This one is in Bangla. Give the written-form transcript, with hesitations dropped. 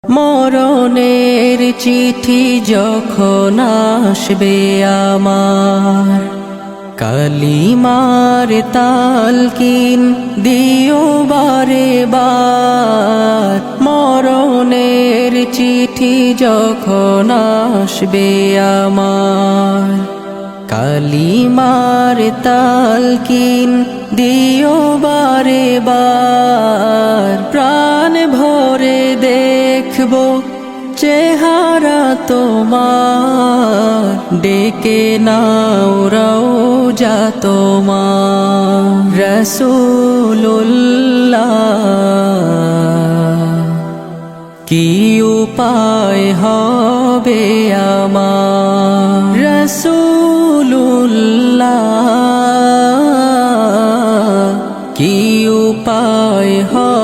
মরণের চিঠি যখন আসবে আমার, কালিমার তালকিন দিও বারে বার। মরণের চিঠি যখন আসবে আমার, কালিমার তালকিন দিও বারে বার। প্রাণ ভরে দেখবো চেহারা তোমার, ডেকে নাও রওজা তোমার। রাসূলুল্লাহ কি উপায় হবে আমার, রাসূলুল্লাহ কি উপায় হবে